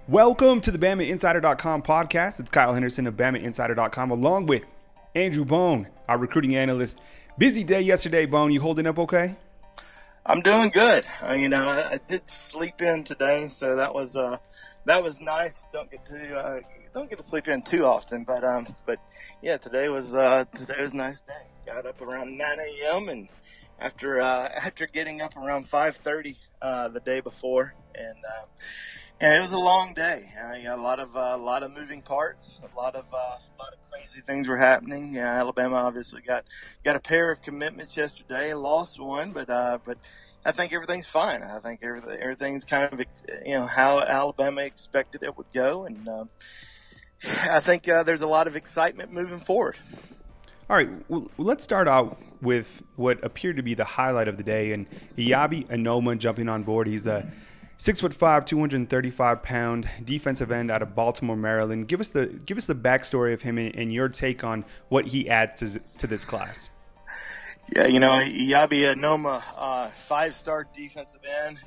Welcome to the BamaInsider.com podcast. It's Kyle Henderson of BamaInsider.com along with Andrew Bone, our recruiting analyst. Busy day yesterday, Bone. You holding up okay? I'm doing good. I did sleep in today, so that was nice. Don't get to sleep in too often, but yeah, today was a nice day. Got up around 9 a.m. and after getting up around 5:30 the day before, and it was a long day. A lot of moving parts, a lot of crazy things were happening. Alabama obviously got a pair of commitments yesterday, lost one, but I think everything's fine. I think everything's kind of how Alabama expected it would go, and I think there's a lot of excitement moving forward. All right, well, let's start out with what appeared to be the highlight of the day, and Eyabi Anoma jumping on board. He's a 6'5", 235-pound defensive end out of Baltimore, Maryland. Give us the backstory of him and your take on what he adds to this class. Yeah, Eyabi Anoma, five-star defensive end,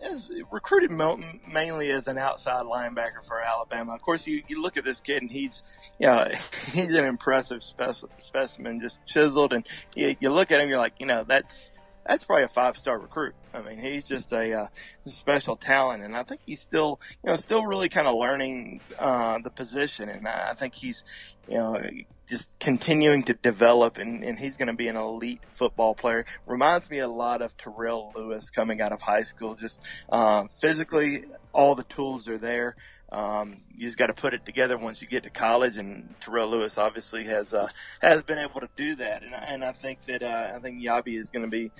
is recruited mainly as an outside linebacker for Alabama. Of course, you look at this kid and he's an impressive specimen, just chiseled, and you look at him, you're like, that's probably a five-star recruit. I mean, he's just a special talent, and I think he's still really kind of learning the position, and I think he's, just continuing to develop, and he's going to be an elite football player. Reminds me a lot of Terrell Lewis coming out of high school. Just physically, all the tools are there. You just got to put it together once you get to college, and Terrell Lewis obviously has been able to do that, and I think Eyabi is going to be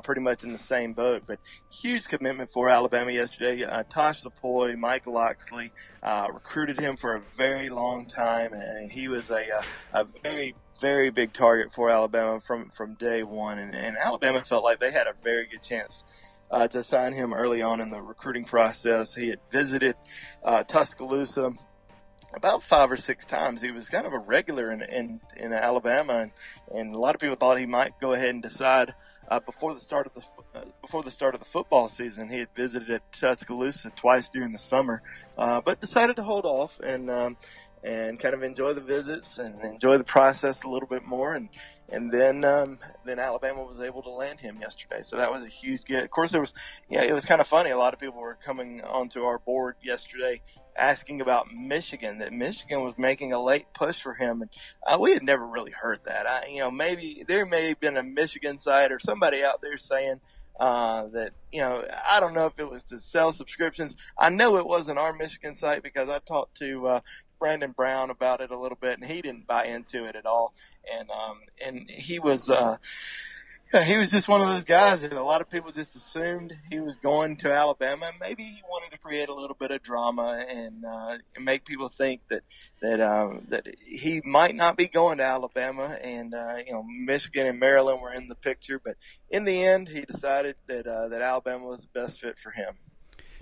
pretty much in the same boat. But huge commitment for Alabama yesterday. Tosh Lapoy, Mike Loxley recruited him for a very long time, and he was a very, very big target for Alabama from day one, and Alabama felt like they had a very good chance to sign him early on in the recruiting process. He had visited Tuscaloosa about 5 or 6 times. He was kind of a regular in Alabama, and a lot of people thought he might go ahead and decide before the start of the football season. He had visited at Tuscaloosa twice during the summer, but decided to hold off and kind of enjoy the visits and enjoy the process a little bit more. And then Alabama was able to land him yesterday. So that was a huge get. Of course, it was kind of funny. A lot of people were coming onto our board yesterday asking about Michigan, that Michigan was making a late push for him. And we had never really heard that. Maybe there may have been a Michigan site or somebody out there saying that, I don't know if it was to sell subscriptions. I know it wasn't our Michigan site because I talked to Brandon Brown about it a little bit, and he didn't buy into it at all. And he was just one of those guys that a lot of people just assumed he was going to Alabama. Maybe he wanted to create a little bit of drama and make people think that he might not be going to Alabama, and Michigan and Maryland were in the picture. But in the end, he decided that Alabama was the best fit for him.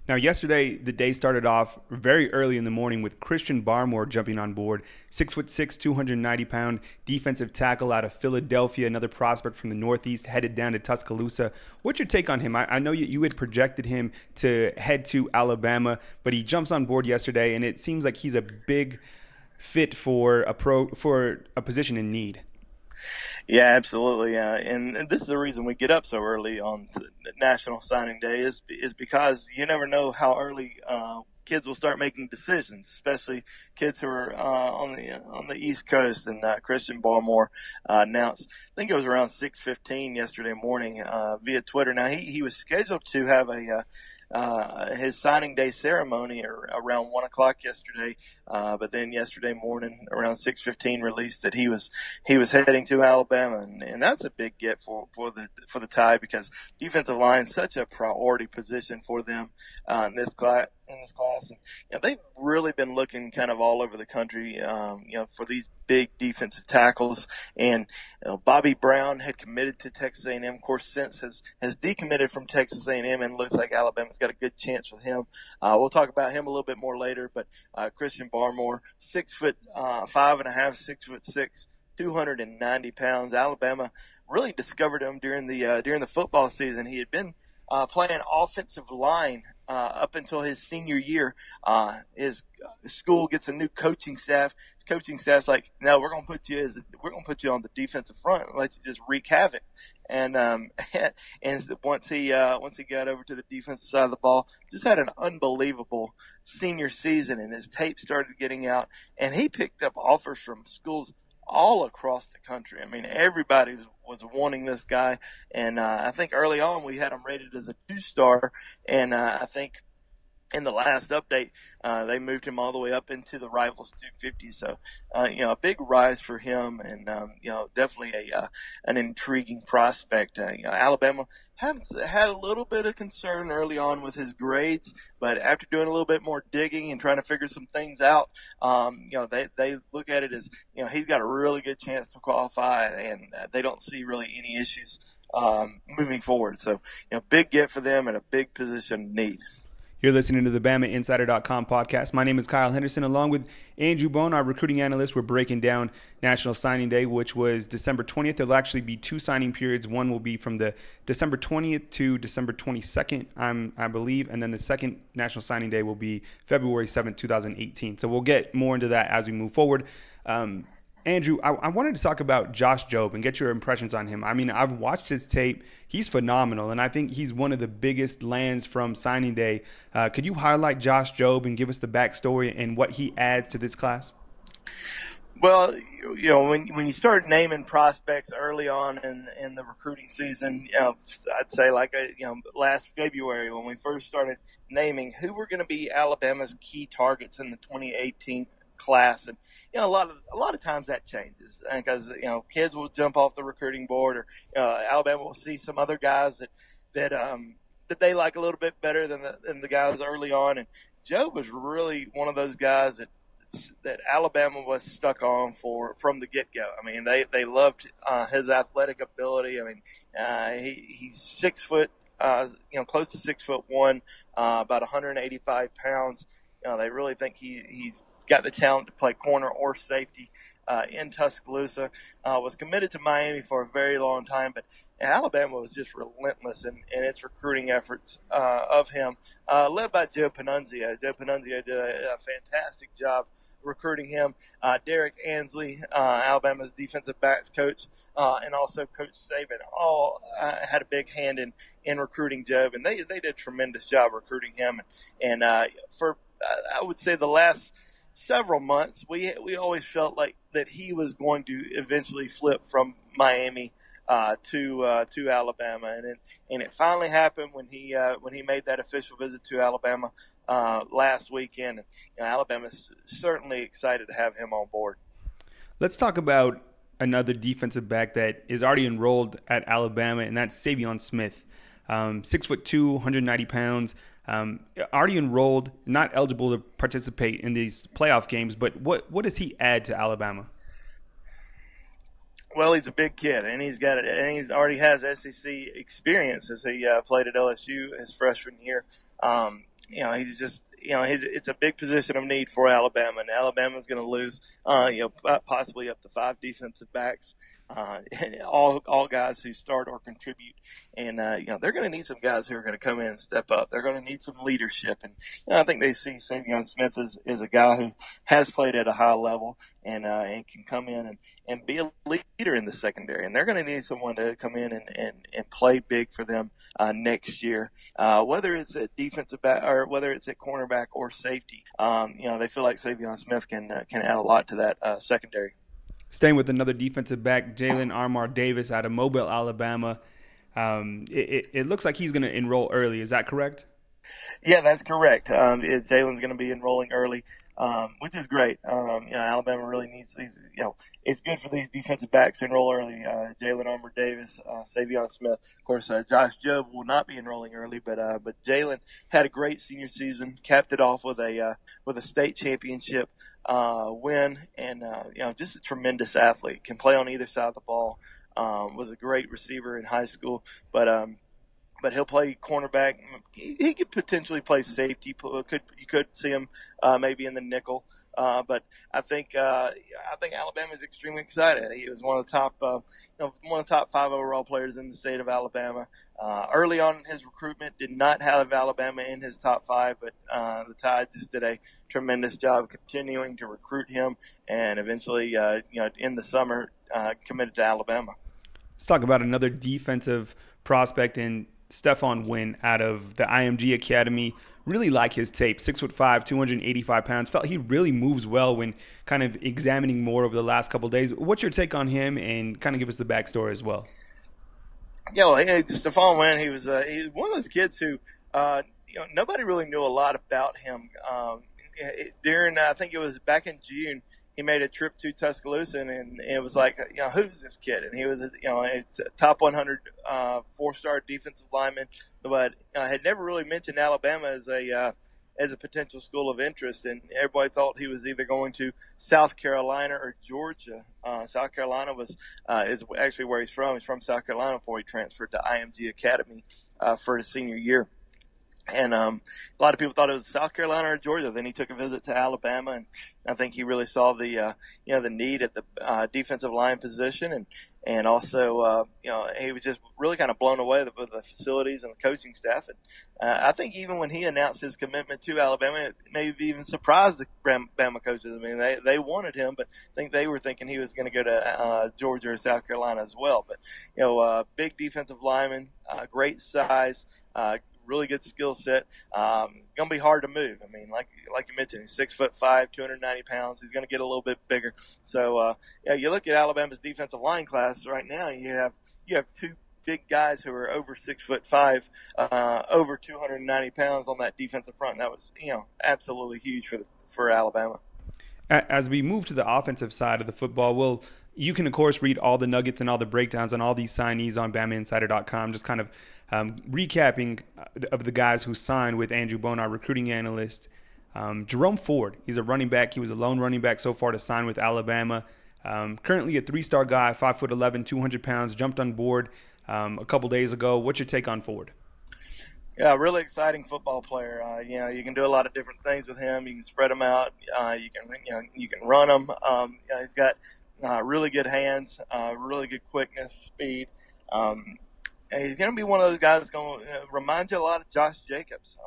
Now, yesterday, the day started off very early in the morning with Christian Barmore jumping on board. 6'6", 290-pound defensive tackle out of Philadelphia, another prospect from the Northeast, headed down to Tuscaloosa. What's your take on him? I know you had projected him to head to Alabama, but he jumps on board yesterday, and it seems like he's a big fit for a position in need. Yeah, absolutely. And this is the reason we get up so early on National Signing Day is because you never know how early kids will start making decisions, especially kids who are on the East Coast. And Christian Barmore announced, I think it was around 6:15 yesterday morning via Twitter. Now he was scheduled to have his signing day ceremony around 1 o'clock yesterday, but then yesterday morning around 6:15 released that he was heading to Alabama, and that's a big get for the Tide, because defensive line is such a priority position for them in this class. And they've really been looking kind of all over the country, for these big defensive tackles. And Bobby Brown had committed to Texas A&M. Of course, since has decommitted from Texas A&M, and looks like Alabama's got a good chance with him. We'll talk about him a little bit more later. But Christian Barmore, 6'5.5", 6'6", 290 pounds. Alabama really discovered him during the football season. He had been playing offensive line up until his senior year. His school gets a new coaching staff. His coaching staff's like, no, we're going to put you on the defensive front and let you just wreak havoc. And and once he got over to the defensive side of the ball, just had an unbelievable senior season, and his tape started getting out, and he picked up offers from schools all across the country. I mean, everybody was wanting this guy, and I think early on we had him rated as a 2-star, and I think in the last update, they moved him all the way up into the Rivals 250. So, a big rise for him, and definitely an intriguing prospect. Alabama had a little bit of concern early on with his grades, but after doing a little bit more digging and trying to figure some things out, they look at it as he's got a really good chance to qualify, and they don't see really any issues moving forward. So, big get for them and a big position of need. You're listening to the BamaInsider.com podcast. My name is Kyle Henderson. Along with Andrew Bone, our recruiting analyst, we're breaking down National Signing Day, which was December 20th. There'll actually be 2 signing periods. One will be from the December 20th to December 22nd, I believe. And then the second National Signing Day will be February 7th, 2018. So we'll get more into that as we move forward. Andrew, I wanted to talk about Josh Jobe and get your impressions on him. I mean, I've watched his tape. He's phenomenal, and I think he's one of the biggest lands from signing day. Could you highlight Josh Jobe and give us the backstory and what he adds to this class? Well, when you start naming prospects early on in the recruiting season, I'd say last February when we first started naming who were going to be Alabama's key targets in the 2018 class, and a lot of times that changes because kids will jump off the recruiting board, or Alabama will see some other guys that they like a little bit better than the guys early on, and Joe was really one of those guys that Alabama was stuck on from the get-go. I mean, they loved his athletic ability. I mean, he's 6 foot, close to 6'1", about 185 pounds. They really think he's got the talent to play corner or safety in Tuscaloosa. Was committed to Miami for a very long time, but Alabama was just relentless in its recruiting efforts of him, led by Joe Panunzio. Joe Panunzio did a fantastic job recruiting him. Derek Ansley, Alabama's defensive backs coach, and also Coach Saban, all had a big hand in recruiting Jobe, and they did a tremendous job recruiting him. And for I would say the last several months, we always felt like that he was going to eventually flip from Miami to Alabama, and it finally happened when he made that official visit to Alabama last weekend. And Alabama's certainly excited to have him on board. Let's talk about another defensive back that is already enrolled at Alabama, and that's Savion Smith. 6'2", 190 pounds. Already enrolled, not eligible to participate in these playoff games, but what does he add to Alabama? Well, he's a big kid, and he already has SEC experience as he played at LSU his freshman year. He's just, it's a big position of need for Alabama, and Alabama's going to lose, possibly up to 5 defensive backs. All guys who start or contribute, and they're going to need some guys who are going to come in and step up. They're going to need some leadership, and I think they see Savion Smith as a guy who has played at a high level and can come in and be a leader in the secondary. And they're going to need someone to come in and play big for them next year, whether it's at defensive back or whether it's at cornerback or safety. They feel like Savion Smith can add a lot to that secondary. Staying with another defensive back, Jalen Armour-Davis out of Mobile, Alabama. It looks like he's going to enroll early. Is that correct? Yeah, that's correct. Jalen's going to be enrolling early, which is great. Alabama really needs these. It's good for these defensive backs to enroll early. Jalen Armour-Davis, Savion Smith, of course. Josh Jobe will not be enrolling early, but Jalen had a great senior season. Capped it off with a state championship win, and just a tremendous athlete. Can play on either side of the ball. Was a great receiver in high school, but but he'll play cornerback. He could potentially play safety. You could see him maybe in the nickel. But I think Alabama is extremely excited. He was one of the top, one of the top 5 overall players in the state of Alabama. Early on in his recruitment, did not have Alabama in his top 5, but the Tide just did a tremendous job continuing to recruit him, and eventually, in the summer, committed to Alabama. Let's talk about another defensive prospect in Stephon Wynn out of the IMG Academy. Really like his tape. 6'5", 285 pounds. Felt he really moves well when kind of examining more over the last couple of days. What's your take on him, and kind of give us the backstory as well? Stephon Wynn, he was one of those kids who, nobody really knew a lot about him. During, I think it was back in June, he made a trip to Tuscaloosa, and it was like, who's this kid? And he was, a top 100 4-star defensive lineman, but had never really mentioned Alabama as a potential school of interest. And everybody thought he was either going to South Carolina or Georgia. South Carolina is actually where he's from. He's from South Carolina before he transferred to IMG Academy for his senior year. And a lot of people thought it was South Carolina or Georgia. Then he took a visit to Alabama, and I think he really saw the the need at the defensive line position, and also he was just really kind of blown away with the facilities and the coaching staff. And I think even when he announced his commitment to Alabama, it maybe even surprised the Bama coaches. I mean, they wanted him, but I think they were thinking he was going to go to Georgia or South Carolina as well. But big defensive lineman, great size. Really good skill set. Gonna be hard to move. I mean, like you mentioned, he's 6'5", 290 pounds. He's gonna get a little bit bigger. So you look at Alabama's defensive line class right now. You have 2 big guys who are over 6'5", over 290 pounds on that defensive front. That was absolutely huge for Alabama. As we move to the offensive side of the football, you can, of course, read all the nuggets and all the breakdowns on all these signees on BamaInsider.com. Just kind of recapping of the guys who signed with Andrew Bone, our recruiting analyst. Jerome Ford, he's a running back. He was a lone running back so far to sign with Alabama. Currently a 3-star guy, 5'11", 200 pounds, jumped on board a couple days ago. What's your take on Ford? Yeah, really exciting football player. You can do a lot of different things with him. You can spread him out. You can run him. He's got really good hands, really good quickness, speed. He's going to be one of those guys that's going to remind you a lot of Josh Jacobs.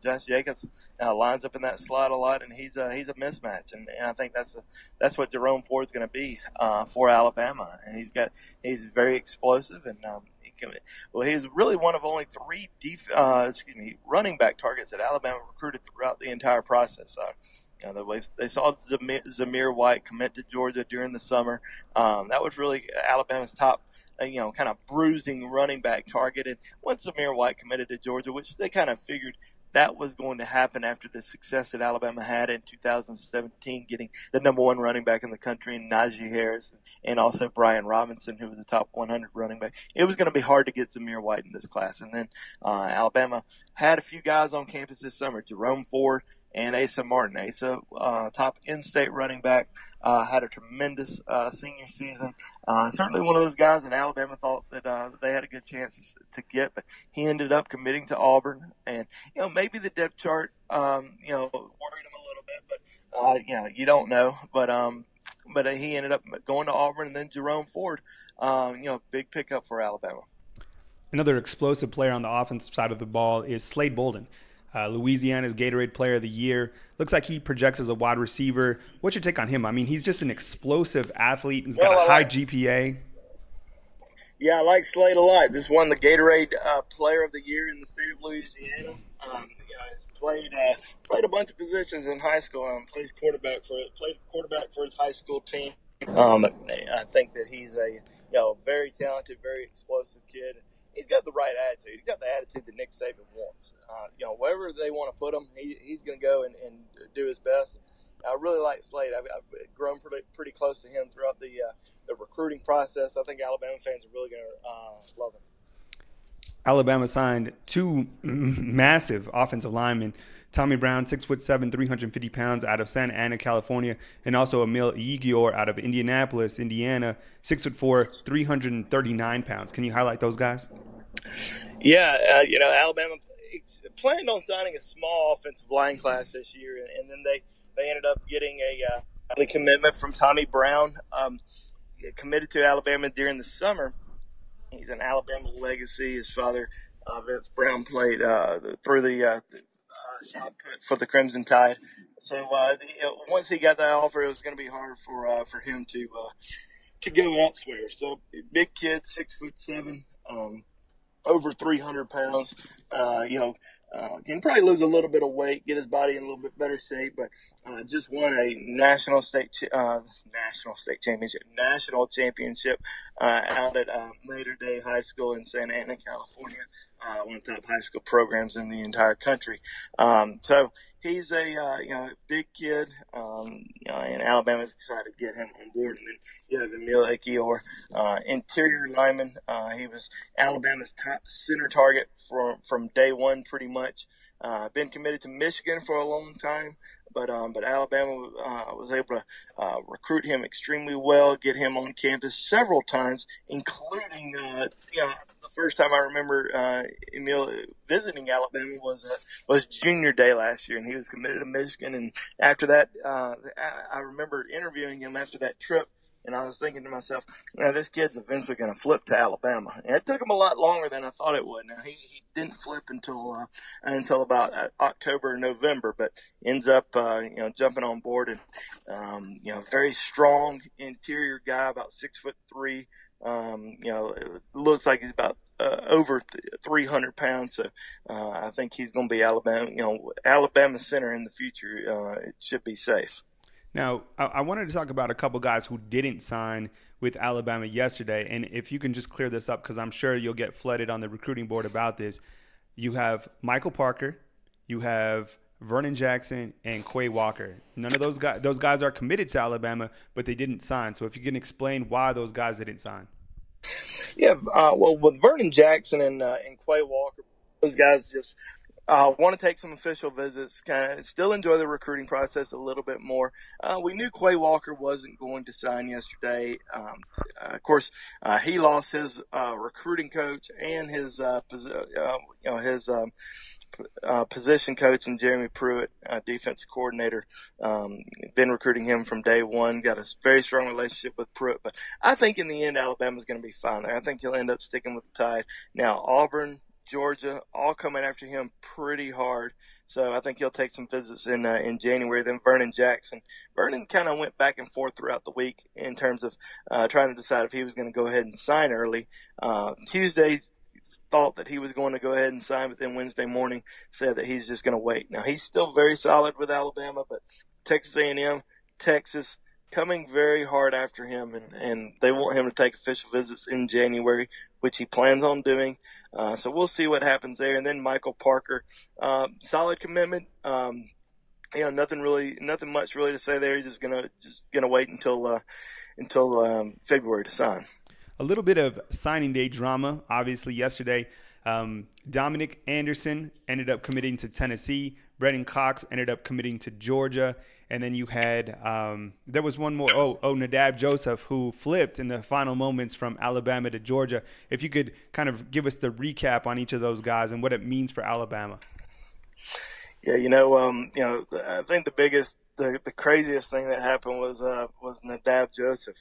Josh Jacobs lines up in that slot a lot, and he's a mismatch, and I think that's what Jerome Ford's going to be for Alabama. And he's very explosive, and he's really one of only 3 running back targets that Alabama recruited throughout the entire process. They saw Zamir White commit to Georgia during the summer. That was really Alabama's top kind of bruising running back target. And once Zamir White committed to Georgia, which they kind of figured that was going to happen after the success that Alabama had in 2017, getting the #1 running back in the country in Najee Harris, and also Brian Robinson, who was the top 100 running back. It was going to be hard to get Zamir White in this class. And then Alabama had a few guys on campus this summer, Jerome Ford and Asa Martin. Asa, top in-state running back, had a tremendous senior season. Certainly one of those guys that Alabama thought that they had a good chance to get, but he ended up committing to Auburn. And maybe the depth chart worried him a little bit, but you don't know. But he ended up going to Auburn, and then Jerome Ford, big pickup for Alabama. Another explosive player on the offensive side of the ball is Slade Bolden. Louisiana's Gatorade Player of the Year. Looks like he projects as a wide receiver. What's your take on him? I mean, he's just an explosive athlete. He's got a high GPA. Yeah, I like Slade a lot. Just won the Gatorade Player of the Year in the state of Louisiana. He's played a bunch of positions in high school. Played quarterback for his high school team. I think that he's a very talented, very explosive kid. He's got the right attitude. He's got the attitude that Nick Saban wants. Wherever they want to put him, he's going to go and do his best. I really like Slade. I've grown pretty close to him throughout the recruiting process. I think Alabama fans are really going to love him. Alabama signed 2 massive offensive linemen, Tommy Brown, 6'7", 350 pounds, out of Santa Ana, California, and also Emil Egior out of Indianapolis, Indiana, 6'4", 339 pounds. Can you highlight those guys? Yeah, Alabama planned on signing a small offensive line class this year, and then they ended up getting a commitment from Tommy Brown, committed to Alabama during the summer. He's an Alabama legacy. His father, Vince Brown, played through the shot put for the Crimson Tide. So once he got that offer, it was going to be hard for him to go elsewhere. So big kid, 6'7", over 300 pounds. Can probably lose a little bit of weight, get his body in a little bit better shape, but just won a national championship out at Mater Dei High School in Santa Ana, California, one of the top high school programs in the entire country. So he's a big kid, and Alabama's excited to get him on board. And then you have Emil Ekiyor, interior lineman. He was Alabama's top center target from day one, pretty much. Been committed to Michigan for a long time, but Alabama was able to recruit him extremely well, get him on campus several times, including the first time I remember Emil visiting Alabama was junior day last year, and he was committed to Michigan. And after that, I remember interviewing him after that trip. And I was thinking to myself, this kid's eventually going to flip to Alabama. And it took him a lot longer than I thought it would. Now, he didn't flip until about October or November, but ends up, jumping on board. And, very strong interior guy, about 6'3". It looks like he's about over 300 pounds. So I think he's going to be Alabama center in the future. It should be safe. Now, I wanted to talk about a couple guys who didn't sign with Alabama yesterday. And if you can just clear this up, because I'm sure you'll get flooded on the recruiting board about this. You have Michael Parker, you have Vernon Jackson, and Quay Walker. None of those guys are committed to Alabama, but they didn't sign. So if you can explain why those guys didn't sign. Yeah, well, with Vernon Jackson and Quay Walker, those guys just want to take some official visits, kind of still enjoy the recruiting process a little bit more. We knew Quay Walker wasn't going to sign yesterday. Of course, he lost his recruiting coach and his position coach, and Jeremy Pruitt, defensive coordinator. Been recruiting him from day one, got a very strong relationship with Pruitt. But I think in the end, Alabama's going to be fine there. I think he'll end up sticking with the Tide. Now, Auburn, Georgia, all coming after him pretty hard. So I think he'll take some visits in January. Then Vernon Jackson. Vernon kind of went back and forth throughout the week in terms of trying to decide if he was going to go ahead and sign early. Tuesday thought that he was going to go ahead and sign, but then Wednesday morning said that he's just going to wait. Now, he's still very solid with Alabama, but Texas A&M, Texas, coming very hard after him, and they want him to take official visits in January, which he plans on doing. So we'll see what happens there. And then Michael Parker, solid commitment. Nothing much really to say there. He's just gonna wait until February to sign. A little bit of signing day drama, obviously, yesterday. Dominic Anderson ended up committing to Tennessee. Brenton Cox ended up committing to Georgia. And then you had there was one more. Nadab Joseph, who flipped in the final moments from Alabama to Georgia. If you could kind of give us the recap on each of those guys and what it means for Alabama. Yeah, I think the craziest thing that happened was Nadab Joseph.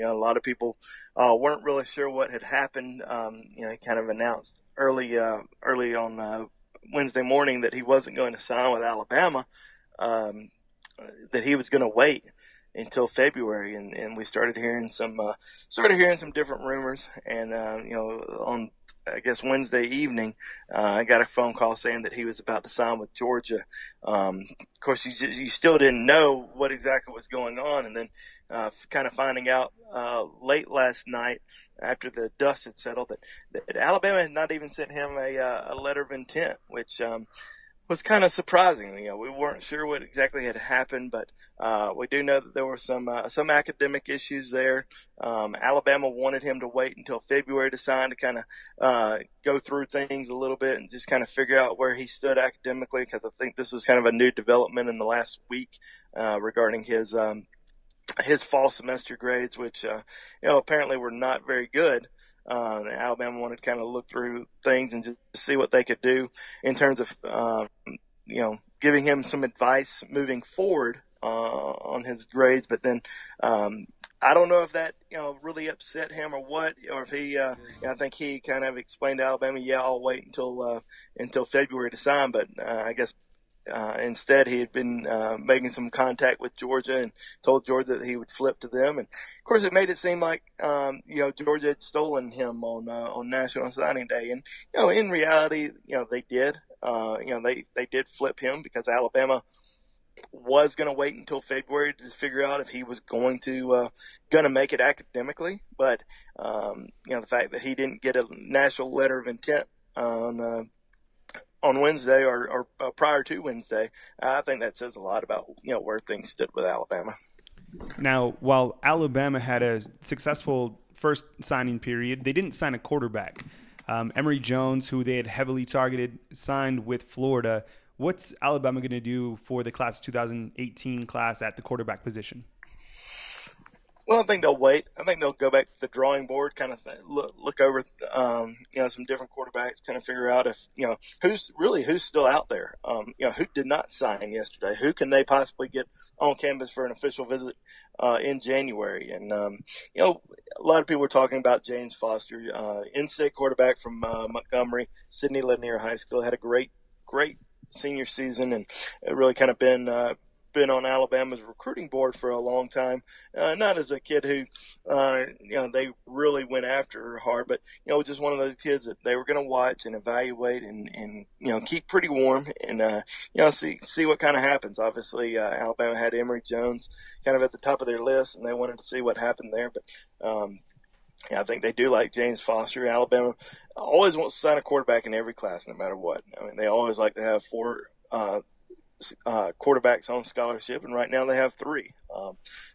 A lot of people weren't really sure what had happened. He kind of announced early on Wednesday morning that he wasn't going to sign with Alabama. That he was going to wait until February, and we started hearing some different rumors. And on I guess Wednesday evening, I got a phone call saying that he was about to sign with Georgia. Of course, you still didn't know what exactly was going on, and then kind of finding out late last night after the dust had settled that Alabama had not even sent him a letter of intent, which was kind of surprising. We weren't sure what exactly had happened, but we do know that there were some academic issues there. Alabama wanted him to wait until February to sign to kind of go through things a little bit and just kind of figure out where he stood academically, because I think this was kind of a new development in the last week regarding his fall semester grades, which apparently were not very good. Alabama wanted to kind of look through things and just see what they could do in terms of, giving him some advice moving forward on his grades. But then I don't know if that really upset him or what, or if he. I think he kind of explained to Alabama, I'll wait until February to sign. But I guess instead, he had been making some contact with Georgia and told Georgia that he would flip to them. And of course, it made it seem like Georgia had stolen him on National Signing Day. And in reality, they did. They did flip him because Alabama was going to wait until February to figure out if he was going to make it academically. But the fact that he didn't get a national letter of intent on Wednesday or prior to Wednesday, I think that says a lot about where things stood with Alabama. Now, while Alabama had a successful first signing period, they didn't sign a quarterback. Emory Jones, who they had heavily targeted, signed with Florida. What's Alabama going to do for the class of 2018 class at the quarterback position? Well, I think they'll wait. I think they'll go back to the drawing board, kind of look over, some different quarterbacks, kind of figure out if, who's still out there. Who did not sign yesterday? Who can they possibly get on campus for an official visit in January? And, a lot of people were talking about James Foster, in-state quarterback from Montgomery, Sidney Lanier High School, had a great senior season, and it really kind of been on Alabama's recruiting board for a long time. Not as a kid who, they really went after hard, but, just one of those kids that they were going to watch and evaluate and keep pretty warm and, see what kind of happens. Obviously, Alabama had Emory Jones kind of at the top of their list, and they wanted to see what happened there. But, I think they do like James Foster. Alabama always wants to sign a quarterback in every class, no matter what. I mean, they always like to have four quarterbacks on scholarship, and right now they have three.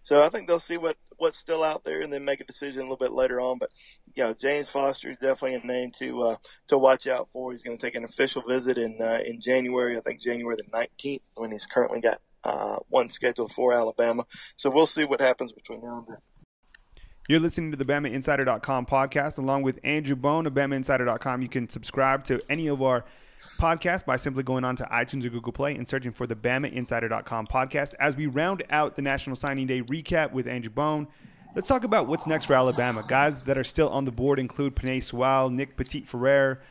So I think they'll see what's still out there and then make a decision a little bit later on. But James Foster is definitely a name to watch out for. He's going to take an official visit in January. I think January the 19th, when he's currently got one scheduled for Alabama. So we'll see what happens between now and then. You're listening to the BamaInsider.com podcast along with Andrew Bone of BamaInsider.com. You can subscribe to any of our podcasts by simply going on to iTunes or Google Play and searching for the BamaInsider.com podcast. As we round out the National Signing Day recap with Andrew Bone, let's talk about what's next for Alabama. Guys that are still on the board include Penei Sewell, Nick Petit-Ferrer,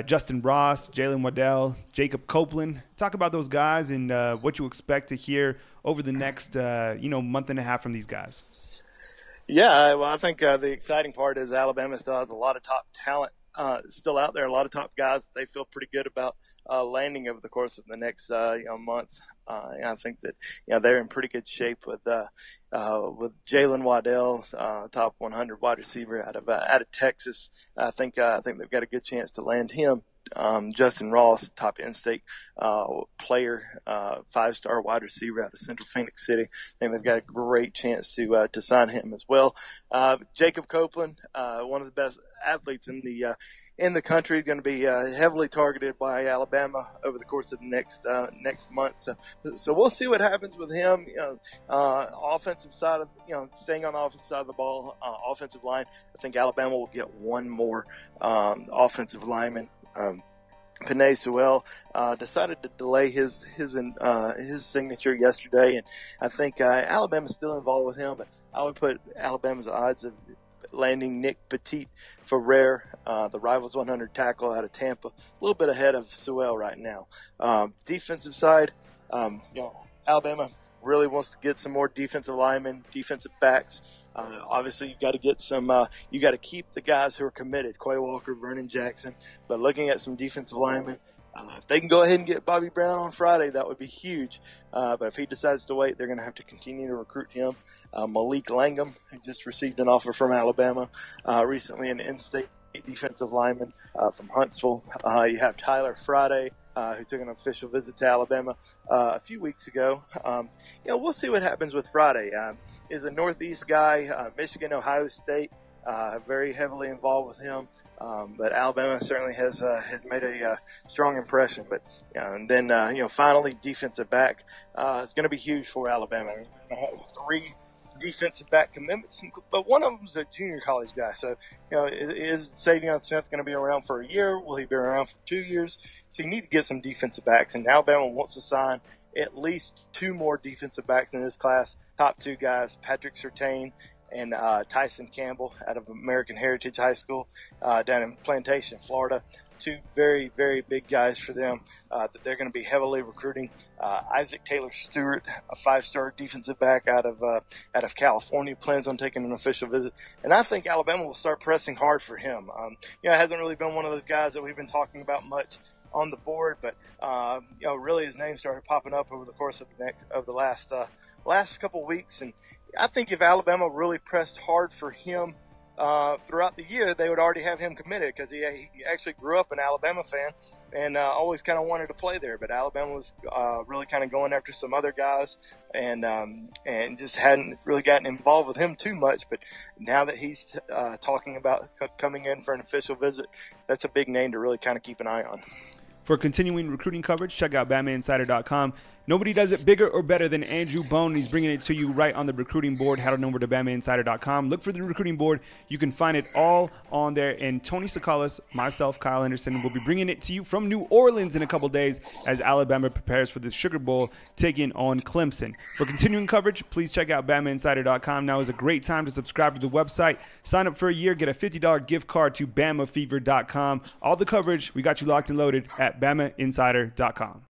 Justin Ross, Jalen Waddell, Jacob Copeland. Talk about those guys and what you expect to hear over the next month and a half from these guys. Yeah, well, I think the exciting part is Alabama still has a lot of top talent still out there, a lot of top guys that they feel pretty good about landing over the course of the next month. And I think that they're in pretty good shape with Jalen Waddell, top 100 wide receiver out of Texas. I think they've got a good chance to land him. Justin Ross, top in-state player, 5-star wide receiver out of Central Phoenix City. I think they've got a great chance to sign him as well. Jacob Copeland, one of the best athletes in the country, going to be heavily targeted by Alabama over the course of the next month. So we'll see what happens with him. Offensive side of staying on the offensive side of the ball, offensive line. I think Alabama will get one more offensive lineman. Penei Sewell decided to delay his signature yesterday, and I think Alabama's still involved with him. But I would put Alabama's odds of landing Nick Petit-Ferrer, the Rivals 100 tackle out of Tampa, a little bit ahead of Sewell right now. Defensive side, Alabama really wants to get some more defensive linemen, defensive backs. Obviously, you've got to get some. You got to keep the guys who are committed: Quay Walker, Vernon Jackson. But looking at some defensive linemen, if they can go ahead and get Bobby Brown on Friday, that would be huge. But if he decides to wait, they're going to have to continue to recruit him. Malik Langham, who just received an offer from Alabama recently, an in-state defensive lineman from Huntsville. You have Tyler Friday, who took an official visit to Alabama a few weeks ago. We'll see what happens with Friday. Is a Northeast guy, Michigan, Ohio State, very heavily involved with him. But Alabama certainly has made a strong impression. But and then finally defensive back. It's going to be huge for Alabama. It has three defensive back commitments, but one of them is a junior college guy. So, is Savion Smith going to be around for a year? Will he be around for 2 years? So you need to get some defensive backs, and Alabama wants to sign at least 2 more defensive backs in this class. Top 2 guys, Patrick Surtain and Tyson Campbell out of American Heritage High School down in Plantation, Florida. 2 very, very big guys for them that they're going to be heavily recruiting. Isaac Taylor Stewart, a 5-star defensive back out of California, plans on taking an official visit. And I think Alabama will start pressing hard for him. It hasn't really been one of those guys that we've been talking about much on the board, but really his name started popping up over the course of the last couple weeks. And I think if Alabama really pressed hard for him throughout the year, they would already have him committed, because he actually grew up an Alabama fan and always kind of wanted to play there. But Alabama was really kind of going after some other guys and just hadn't really gotten involved with him too much. But now that he's talking about coming in for an official visit, that's a big name to really kind of keep an eye on. For continuing recruiting coverage, check out BamaInsider.com. Nobody does it bigger or better than Andrew Bone. He's bringing it to you right on the recruiting board. Head on over to BamaInsider.com. Look for the recruiting board. You can find it all on there. And Tony Sakalas, myself, Kyle Henderson, will be bringing it to you from New Orleans in a couple days as Alabama prepares for the Sugar Bowl, taking on Clemson. For continuing coverage, please check out BamaInsider.com. Now is a great time to subscribe to the website. Sign up for a year. Get a $50 gift card to BamaFever.com. All the coverage, we got you locked and loaded at BamaInsider.com.